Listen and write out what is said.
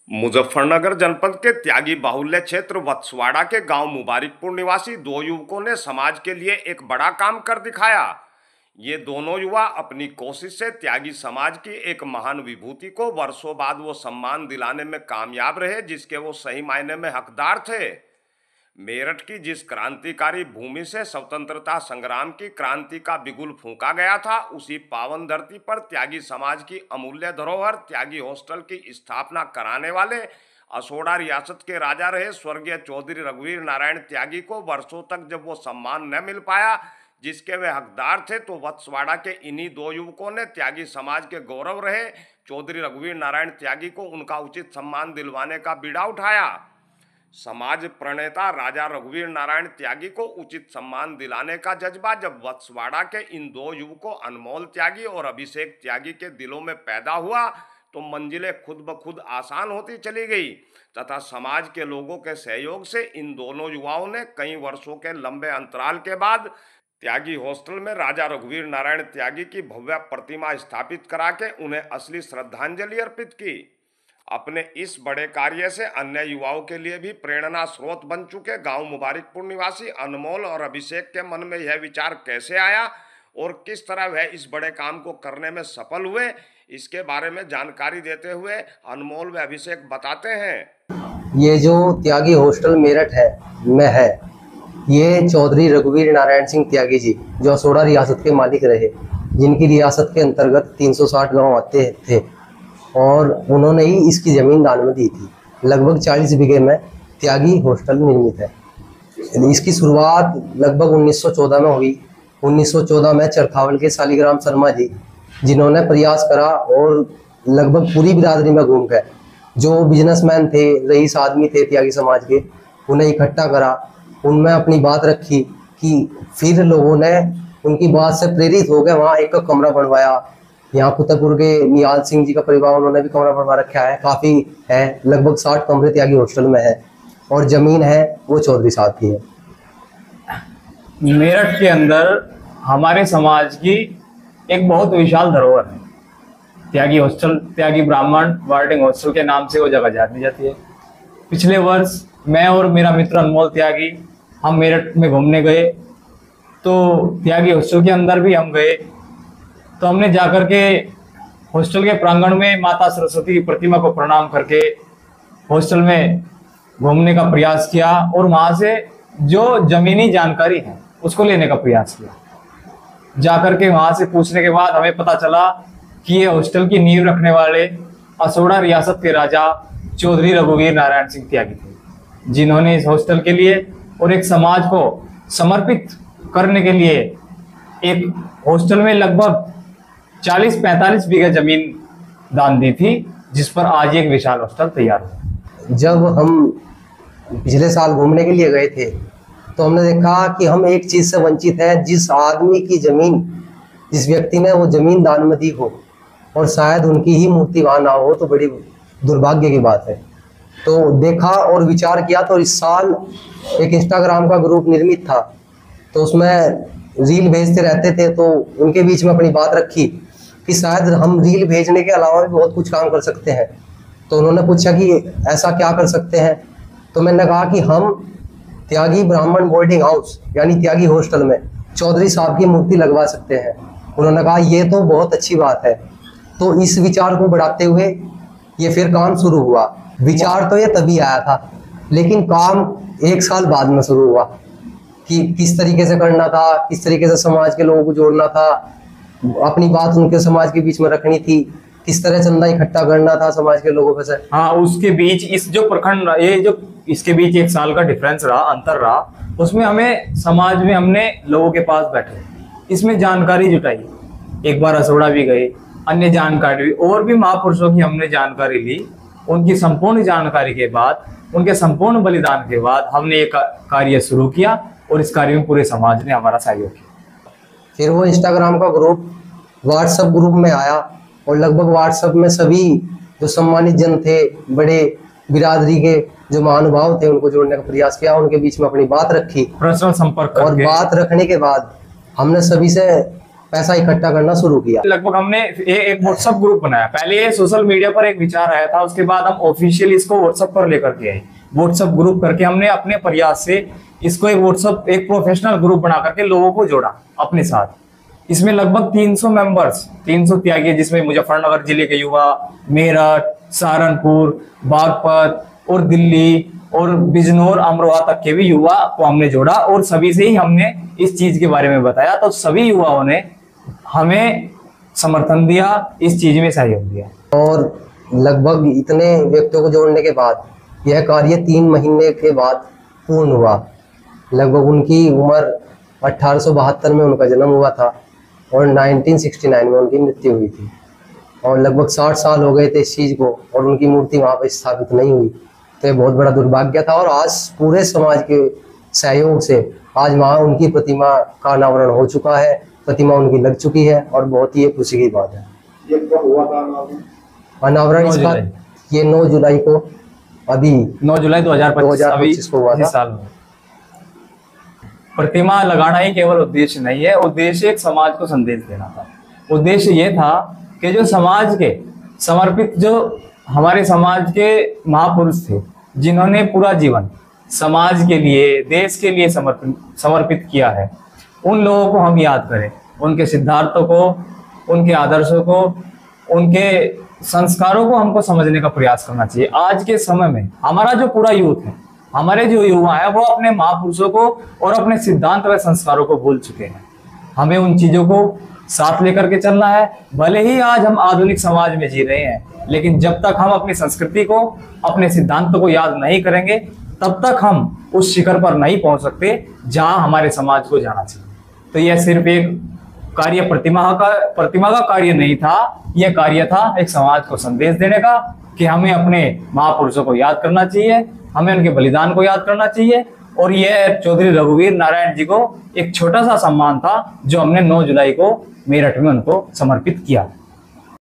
मुजफ्फरनगर जनपद के त्यागी बाहुल्य क्षेत्र वत्सवाड़ा के गांव मुबारकपुर निवासी दो युवकों ने समाज के लिए एक बड़ा काम कर दिखाया। ये दोनों युवा अपनी कोशिश से त्यागी समाज की एक महान विभूति को वर्षों बाद वो सम्मान दिलाने में कामयाब रहे जिसके वो सही मायने में हकदार थे। मेरठ की जिस क्रांतिकारी भूमि से स्वतंत्रता संग्राम की क्रांति का बिगुल फूंका गया था, उसी पावन धरती पर त्यागी समाज की अमूल्य धरोहर त्यागी हॉस्टल की स्थापना कराने वाले असोड़ा रियासत के राजा रहे स्वर्गीय चौधरी रघुवीर नारायण त्यागी को वर्षों तक जब वो सम्मान न मिल पाया जिसके वे हकदार थे, तो वत्सवाड़ा के इन्हीं दो युवकों ने त्यागी समाज के गौरव रहे चौधरी रघुवीर नारायण त्यागी को उनका उचित सम्मान दिलवाने का बीड़ा उठाया। समाज प्रणेता राजा रघुवीर नारायण त्यागी को उचित सम्मान दिलाने का जज्बा जब वत्सवाड़ा के इन दो युवकों अनमोल त्यागी और अभिषेक त्यागी के दिलों में पैदा हुआ तो मंजिलें खुद ब खुद आसान होती चली गई तथा समाज के लोगों के सहयोग से इन दोनों युवाओं ने कई वर्षों के लंबे अंतराल के बाद त्यागी हॉस्टल में राजा रघुवीर नारायण त्यागी की भव्य प्रतिमा स्थापित करा के उन्हें असली श्रद्धांजलि अर्पित की। अपने इस बड़े कार्य से अन्य युवाओं के लिए भी प्रेरणा स्रोत बन चुके गांव मुबारकपुर निवासी अनमोल और अभिषेक के मन में यह विचार कैसे आया और किस तरह वह इस बड़े काम को करने में सफल हुए, इसके बारे में जानकारी देते हुए अनमोल व अभिषेक बताते हैं। ये जो त्यागी हॉस्टल मेरठ है, ये चौधरी रघुवीर नारायण सिंह त्यागी जी जो असोड़ा रियासत के मालिक रहे, जिनकी रियासत के अंतर्गत 360 गांव आते थे और उन्होंने ही इसकी ज़मीन दान में दी थी। लगभग 40 बीघे में त्यागी हॉस्टल निर्मित है। इसकी शुरुआत लगभग 1914 में हुई। 1914 में चरखावल के शालिग्राम शर्मा जी जिन्होंने प्रयास करा और लगभग पूरी बिरादरी में घूम कर जो बिजनेसमैन थे, रईस आदमी थे त्यागी समाज के, उन्हें इकट्ठा करा, उनमें अपनी बात रखी कि फिर लोगों ने उनकी बात से प्रेरित हो गए वहाँ एक कमरा बनवाया। यहाँ कुतरपुर के निहाल सिंह जी का परिवार, उन्होंने भी कमरा बनवा रखा है, काफ़ी है, लगभग 60 कमरे त्यागी हॉस्टल में है और ज़मीन है वो चौधरी साहब की है। मेरठ के अंदर हमारे समाज की एक बहुत विशाल धरोहर है। त्यागी हॉस्टल, त्यागी ब्राह्मण वार्डिंग हॉस्टल के नाम से वो जगह जानी जाती है। पिछले वर्ष मैं और मेरा मित्र अनमोल त्यागी हम मेरठ में घूमने गए, तो त्यागी हॉस्टल के अंदर भी हम गए, तो हमने जाकर के हॉस्टल के प्रांगण में माता सरस्वती की प्रतिमा को प्रणाम करके हॉस्टल में घूमने का प्रयास किया और वहाँ से जो ज़मीनी जानकारी है उसको लेने का प्रयास किया। जाकर के वहाँ से पूछने के बाद हमें पता चला कि ये हॉस्टल की नींव रखने वाले असोड़ा रियासत के राजा चौधरी रघुवीर नारायण सिंह त्यागी थे, जिन्होंने इस हॉस्टल के लिए और एक समाज को समर्पित करने के लिए एक हॉस्टल में लगभग 40-45 बीघा जमीन दान दी थी, जिस पर आज एक विशाल हॉस्टल तैयार हुआ। जब हम पिछले साल घूमने के लिए गए थे तो हमने देखा कि हम एक चीज़ से वंचित हैं, जिस आदमी की ज़मीन, जिस व्यक्ति ने वो ज़मीन दान में दी हो और शायद उनकी ही मूर्ति वहाँ ना हो तो बड़ी दुर्भाग्य की बात है। तो देखा और विचार किया, तो इस साल एक इंस्टाग्राम का ग्रुप निर्मित था, तो उसमें रील भेजते रहते थे, तो उनके बीच में अपनी बात रखी कि शायद हम रील भेजने के अलावा भी बहुत कुछ काम कर सकते हैं। तो उन्होंने पूछा कि ऐसा क्या कर सकते हैं, तो मैंने कहा कि हम त्यागी ब्राह्मण बोर्डिंग हाउस यानी त्यागी हॉस्टल में चौधरी साहब की मूर्ति लगवा सकते हैं। उन्होंने कहा ये तो बहुत अच्छी बात है। तो इस विचार को बढ़ाते हुए ये फिर काम शुरू हुआ। विचार तो ये तभी आया था, लेकिन काम 1 साल बाद में शुरू हुआ कि किस तरीके से करना था, किस तरीके से समाज के लोगों को जोड़ना था, अपनी बात उनके समाज के बीच में रखनी थी, किस तरह चंदा इकट्ठा करना था समाज के लोगों पे से। हाँ, उसके बीच इस जो प्रखंड, ये जो इसके बीच 1 साल का डिफरेंस रहा, अंतर रहा, उसमें हमें समाज में हमने लोगों के पास बैठे इसमें जानकारी जुटाई। एक बार असोड़ा भी गए, अन्य जानकारी और भी महापुरुषों की हमने जानकारी ली। उनकी संपूर्ण जानकारी के बाद, उनके संपूर्ण बलिदान के बाद हमने एक कार्य शुरू किया और इस कार्य में पूरे समाज ने हमारा सहयोग किया। फिर वो इंस्टाग्राम का ग्रुप व्हाट्सएप ग्रुप में आया और लगभग व्हाट्सएप में सभी जो सम्मानित जन थे, बड़े बिरादरी के जो महानुभाव थे, उनको जोड़ने का प्रयास किया, उनके बीच में अपनी बात रखी, पर्सनल संपर्क और बात रखने के बाद हमने सभी से पैसा इकट्ठा करना शुरू किया। लगभग हमने एक व्हाट्सएप ग्रुप बनाया। पहले ये सोशल मीडिया पर एक विचार आया था, उसके बाद हम ऑफिशियल इसको व्हाट्सएप पर लेकर के आए। व्हाट्सएप ग्रुप करके हमने अपने प्रयास से इसको एक प्रोफेशनल ग्रुप बना करके लोगों को जोड़ा अपने साथ। इसमें लगभग 300 मेंबर्स, 300 त्यागी, जिसमें मुजफ्फरनगर जिले के युवा, मेरठ, सहारनपुर, बागपत और दिल्ली और बिजनौर, अमरोहा तक के भी युवा को हमने जोड़ा और सभी से ही हमने इस चीज के बारे में बताया। तो सभी युवाओं ने हमें समर्थन दिया, इस चीज में सहयोग दिया। और लगभग इतने व्यक्तियों को जोड़ने के बाद यह कार्य 3 महीने के बाद पूर्ण हुआ। लगभग उनकी उम्र 1872 में उनका जन्म हुआ था और 1969 में उनकी मृत्यु हुई थी और लगभग 60 साल हो गए थे इस चीज़ को और उनकी मूर्ति वहाँ पर स्थापित नहीं हुई। तो ये बहुत बड़ा दुर्भाग्य था और आज पूरे समाज के सहयोग से आज वहाँ उनकी प्रतिमा का अनावरण हो चुका है, प्रतिमा उनकी लग चुकी है और बहुत ही खुशी की बात है। ये कब हुआ था अनावरण इसका? ये 9 जुलाई को, अभी 9 जुलाई 2025 को हुआ था। साल में। प्रतिमा लगाना ही केवल उद्देश्य नहीं है, उद्देश्य एक समाज को संदेश देना था। उद्देश्य ये था कि जो समाज के समर्पित, जो हमारे समाज के महापुरुष थे जिन्होंने पूरा जीवन समाज के लिए, देश के लिए समर्पित किया है, उन लोगों को हम याद करें, उनके सिद्धांतों को, उनके आदर्शों को, उनके संस्कारों को हमको समझने का प्रयास करना चाहिए। आज के समय में हमारा जो पूरा यूथ है, हमारे जो युवा है, वो अपने महापुरुषों को और अपने सिद्धांत व संस्कारों को भूल चुके हैं। हमें उन चीजों को साथ लेकर के चलना है। भले ही आज हम आधुनिक समाज में जी रहे हैं, लेकिन जब तक हम अपनी संस्कृति को, अपने सिद्धांतों को याद नहीं करेंगे, तब तक हम उस शिखर पर नहीं पहुंच सकते जहां हमारे समाज को जाना चाहिए। तो यह सिर्फ एक कार्य प्रतिमा का कार्य नहीं था, यह कार्य था एक समाज को संदेश देने का कि हमें अपने महापुरुषों को याद करना चाहिए, हमें उनके बलिदान को याद करना चाहिए। और यह चौधरी रघुवीर नारायण जी को एक छोटा सा सम्मान था जो हमने 9 जुलाई को मेरठ में उनको समर्पित किया।